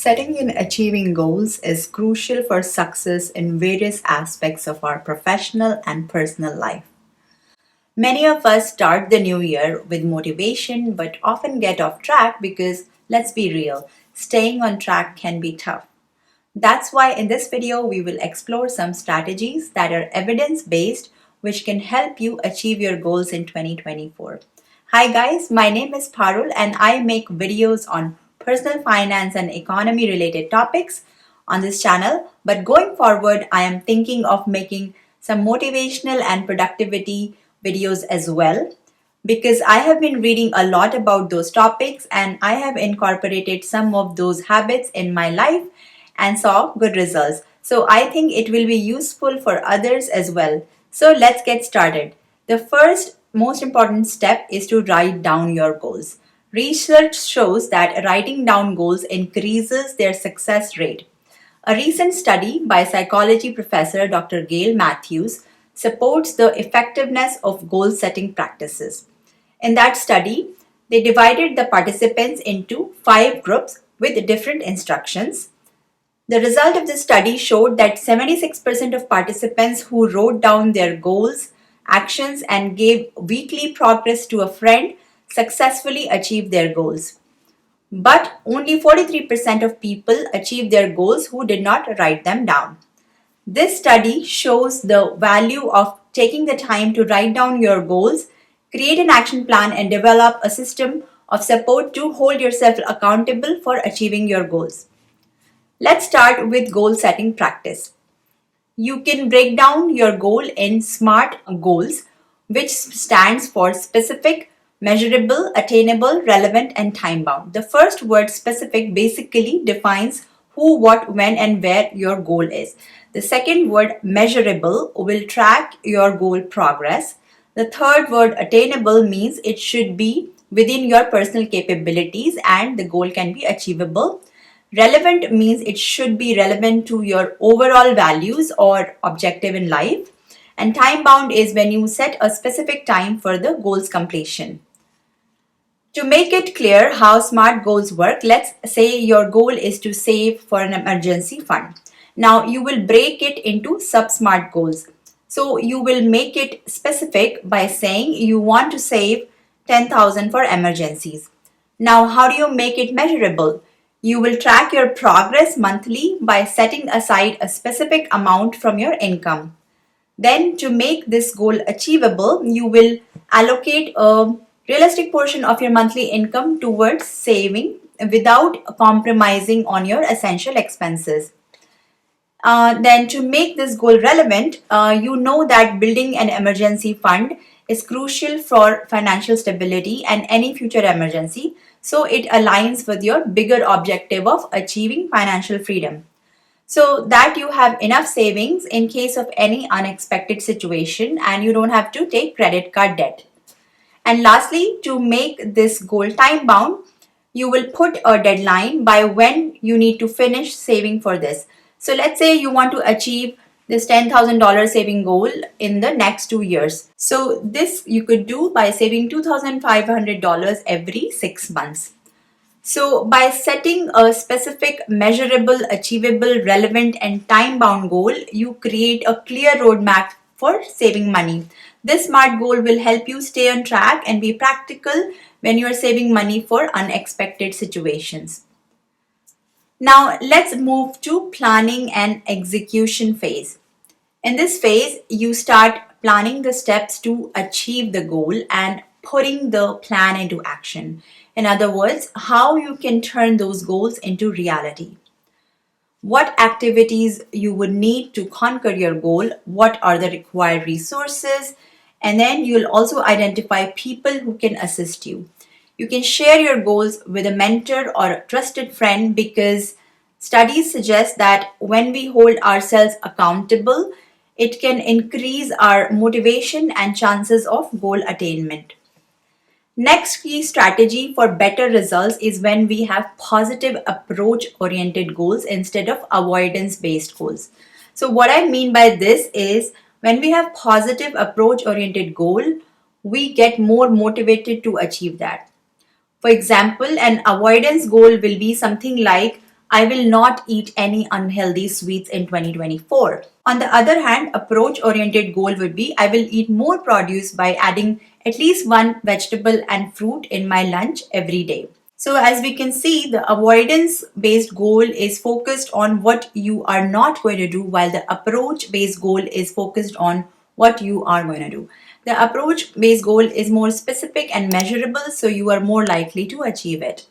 Setting and achieving goals is crucial for success in various aspects of our professional and personal life. Many of us start the new year with motivation but often get off track because, let's be real, staying on track can be tough. That's why in this video we will explore some strategies that are evidence-based which can help you achieve your goals in 2024. Hi guys, my name is Parul and I make videos on personal finance and economy related topics on this channel. But going forward, I am thinking of making some motivational and productivity videos as well because I have been reading a lot about those topics and I have incorporated some of those habits in my life and saw good results. So I think it will be useful for others as well. So let's get started. The first most important step is to write down your goals. Research shows that writing down goals increases their success rate. A recent study by psychology professor Dr. Gail Matthews supports the effectiveness of goal setting practices. In that study, they divided the participants into 5 groups with different instructions. The result of the study showed that 76% of participants who wrote down their goals, actions, and gave weekly progress to a friend successfully achieved their goals. But only 43% of people achieved their goals who did not write them down. This study shows the value of taking the time to write down your goals, create an action plan, and develop a system of support to hold yourself accountable for achieving your goals. Let's start with goal setting practice. You can break down your goal in SMART goals, which stands for specific, measurable, attainable, relevant, and time bound. The first word specific basically defines who, what, when, and where your goal is. The second word measurable will track your goal progress. The third word attainable means it should be within your personal capabilities and the goal can be achievable. Relevant means it should be relevant to your overall values or objective in life. And time bound is when you set a specific time for the goal's completion. To make it clear how SMART goals work, let's say your goal is to save for an emergency fund. Now you will break it into sub-SMART goals. So you will make it specific by saying you want to save 10,000 for emergencies. Now how do you make it measurable? You will track your progress monthly by setting aside a specific amount from your income. Then to make this goal achievable, you will allocate a realistic portion of your monthly income towards saving without compromising on your essential expenses. Then to make this goal relevant, you know that building an emergency fund is crucial for financial stability and any future emergency. So it aligns with your bigger objective of achieving financial freedom. So that you have enough savings in case of any unexpected situation and you don't have to take credit card debt. And lastly, to make this goal time bound, you will put a deadline by when you need to finish saving for this. So let's say you want to achieve this $10,000 saving goal in the next 2 years. So this you could do by saving $2,500 every 6 months. So by setting a specific, measurable, achievable, relevant, and time-bound goal, you create a clear roadmap for saving money. This SMART goal will help you stay on track and be practical when you are saving money for unexpected situations. Now let's move to planning and execution phase. In this phase, you start planning the steps to achieve the goal and putting the plan into action. In other words, how you can turn those goals into reality. What activities you would need to conquer your goal, what are the required resources, and then you'll also identify people who can assist you. You can share your goals with a mentor or a trusted friend because studies suggest that when we hold ourselves accountable, it can increase our motivation and chances of goal attainment. Next key strategy for better results is when we have positive approach oriented goals instead of avoidance based goals. So what I mean by this is when we have positive approach oriented goal, we get more motivated to achieve that. For example, an avoidance goal will be something like I will not eat any unhealthy sweets in 2024. On the other hand, approach oriented goal would be I will eat more produce by adding at least one vegetable and fruit in my lunch every day. So, as we can see, the avoidance based goal is focused on what you are not going to do, while the approach based goal is focused on what you are going to do. The approach based goal is more specific and measurable, so you are more likely to achieve it.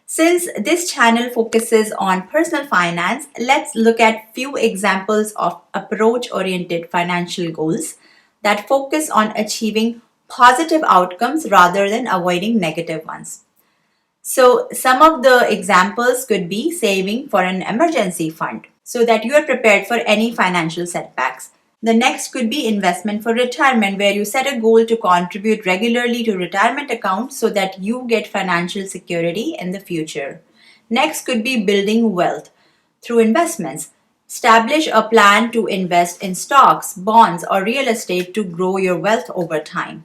Since this channel focuses on personal finance, let's look at few examples of approach-oriented financial goals that focus on achieving positive outcomes rather than avoiding negative ones. So some of the examples could be saving for an emergency fund so that you are prepared for any financial setbacks. The next could be investment for retirement, where you set a goal to contribute regularly to retirement account so that you get financial security in the future. Next could be building wealth through investments. Establish a plan to invest in stocks, bonds, or real estate to grow your wealth over time.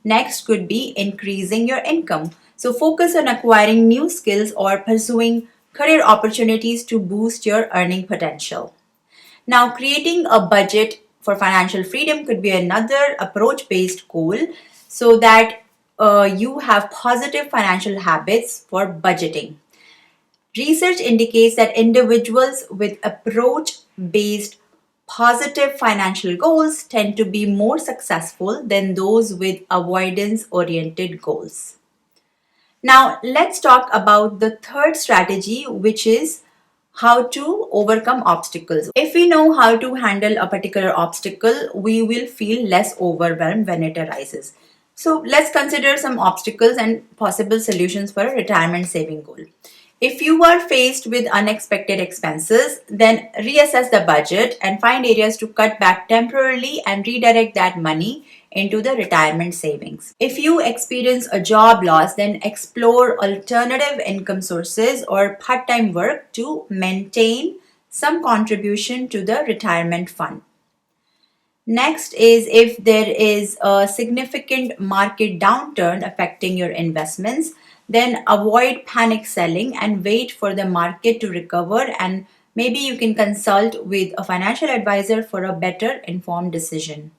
Next could be increasing your income. So focus on acquiring new skills or pursuing career opportunities to boost your earning potential. Now, creating a budget for financial freedom could be another approach based goal so that you have positive financial habits for budgeting. Research indicates that individuals with approach based positive financial goals tend to be more successful than those with avoidance oriented goals. Now, let's talk about the third strategy, which is how to overcome obstacles. If we know how to handle a particular obstacle, we will feel less overwhelmed when it arises. So, let's consider some obstacles and possible solutions for a retirement saving goal. If you are faced with unexpected expenses, then reassess the budget and find areas to cut back temporarily and redirect that money into the retirement savings. If you experience a job loss, then explore alternative income sources or part time work to maintain some contribution to the retirement fund. Next is if there is a significant market downturn affecting your investments, then avoid panic selling and wait for the market to recover, and maybe you can consult with a financial advisor for a better informed decision.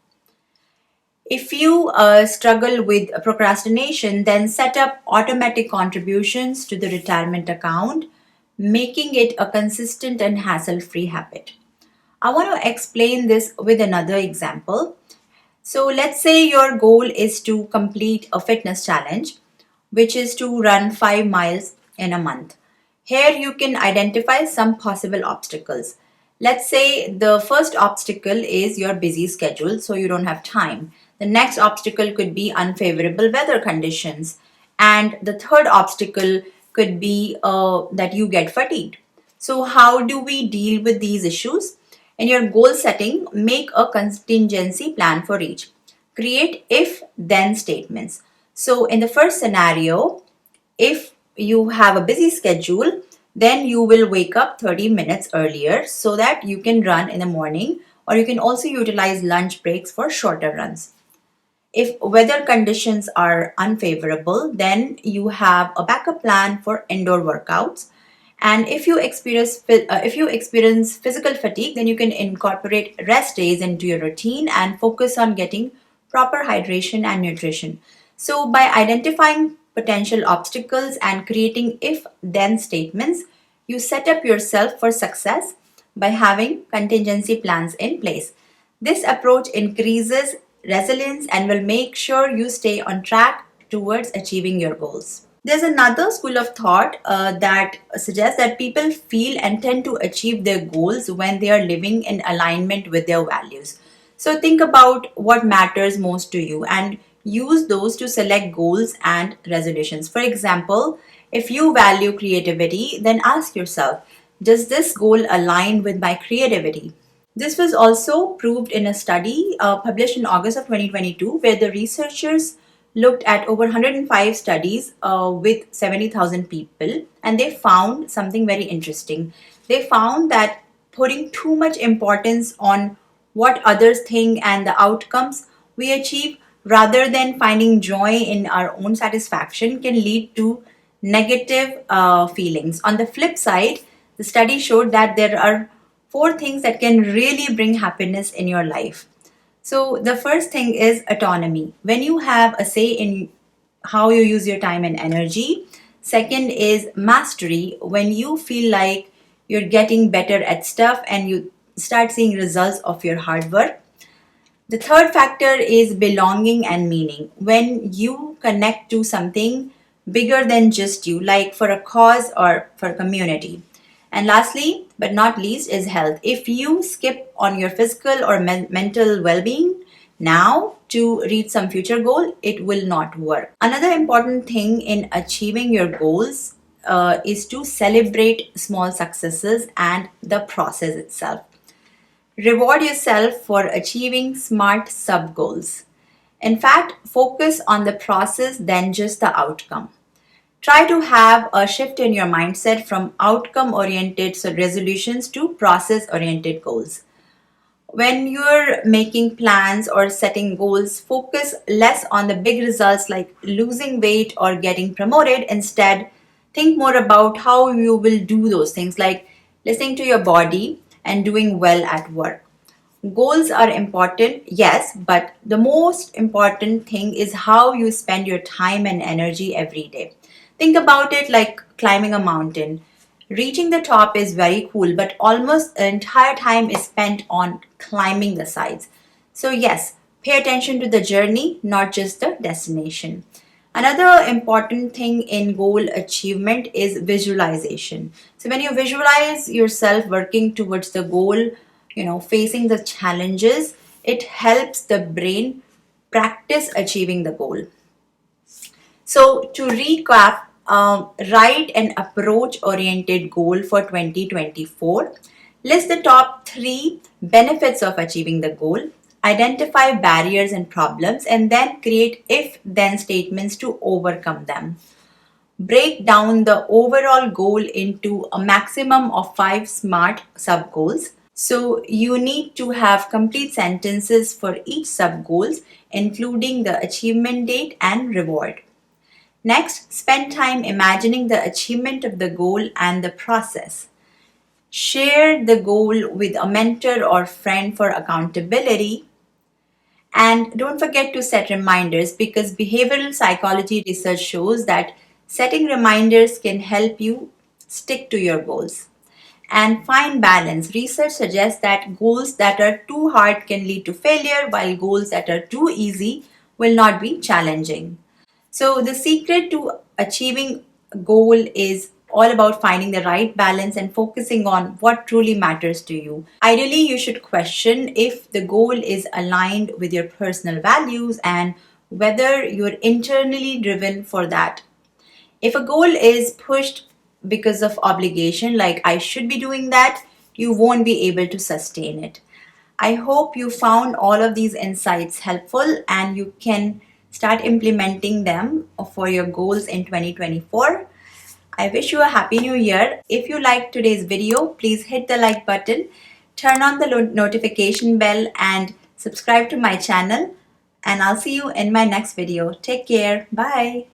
If you struggle with procrastination, then set up automatic contributions to the retirement account, making it a consistent and hassle free habit. I want to explain this with another example. So, let's say your goal is to complete a fitness challenge, which is to run 5 miles in a month. Here, you can identify some possible obstacles. Let's say the first obstacle is your busy schedule, so you don't have time. The next obstacle could be unfavorable weather conditions. And the third obstacle could be that you get fatigued. So, how do we deal with these issues? In your goal setting, make a contingency plan for each. Create if then statements. So, in the first scenario, if you have a busy schedule, then you will wake up 30 minutes earlier so that you can run in the morning, or you can also utilize lunch breaks for shorter runs. If weather conditions are unfavorable, then you have a backup plan for indoor workouts. And if you experience physical fatigue, then you can incorporate rest days into your routine and focus on getting proper hydration and nutrition. So by identifying potential obstacles and creating if then statements, you set up yourself for success by having contingency plans in place. This approach increases resilience and will make sure you stay on track towards achieving your goals. There's another school of thought that suggests that people feel and tend to achieve their goals when they are living in alignment with their values. So think about what matters most to you and use those to select goals and resolutions. For example, if you value creativity, then ask yourself, does this goal align with my creativity? This was also proved in a study published in August of 2022, where the researchers looked at over 105 studies with 70,000 people, and they found something very interesting. They found that putting too much importance on what others think and the outcomes we achieve rather than finding joy in our own satisfaction can lead to negative feelings. On the flip side, the The study showed that there are four things that can really bring happiness in your life. So, the first thing is autonomy. When you have a say in how you use your time and energy. Second is mastery. When you feel like you're getting better at stuff and you start seeing results of your hard work. The third factor is belonging and meaning. When you connect to something bigger than just you, like for a cause or for a community. And lastly, but not least, is health. If you skip on your physical or mental well being now to reach some future goal, it will not work. Another important thing in achieving your goals is to celebrate small successes and the process itself. Reward yourself for achieving smart sub goals. In fact, focus on the process than just the outcome. Try to have a shift in your mindset from outcome oriented resolutions to process oriented goals. When you're making plans or setting goals, focus less on the big results like losing weight or getting promoted. Instead, think more about how you will do those things like listening to your body and doing well at work. Goals are important, yes, but the most important thing is how you spend your time and energy every day. Think about it like climbing a mountain. Reaching the top is very cool, but almost the entire time is spent on climbing the sides. So, yes, pay attention to the journey, not just the destination. Another important thing in goal achievement is visualization. So, when you visualize yourself working towards the goal, facing the challenges, it helps the brain practice achieving the goal. So, to recap, write an approach oriented goal for 2024. List the top three benefits of achieving the goal. Identify barriers and problems, and then create if then statements to overcome them. Break down the overall goal into a maximum of 5 smart sub goals. So you need to have complete sentences for each sub goals, including the achievement date and reward. Next, spend time imagining the achievement of the goal and the process. Share the goal with a mentor or friend for accountability. And don't forget to set reminders because behavioral psychology research shows that setting reminders can help you stick to your goals. And find balance. Research suggests that goals that are too hard can lead to failure, while goals that are too easy will not be challenging. So, the secret to achieving a goal is all about finding the right balance and focusing on what truly matters to you. Ideally, you should question if the goal is aligned with your personal values and whether you're internally driven for that. If a goal is pushed because of obligation, like I should be doing that, you won't be able to sustain it. I hope you found all of these insights helpful and you can start implementing them for your goals in 2024. I wish you a happy new year. If you liked today's video, please hit the like button, turn on the notification bell and subscribe to my channel. And I'll see you in my next video. Take care. Bye.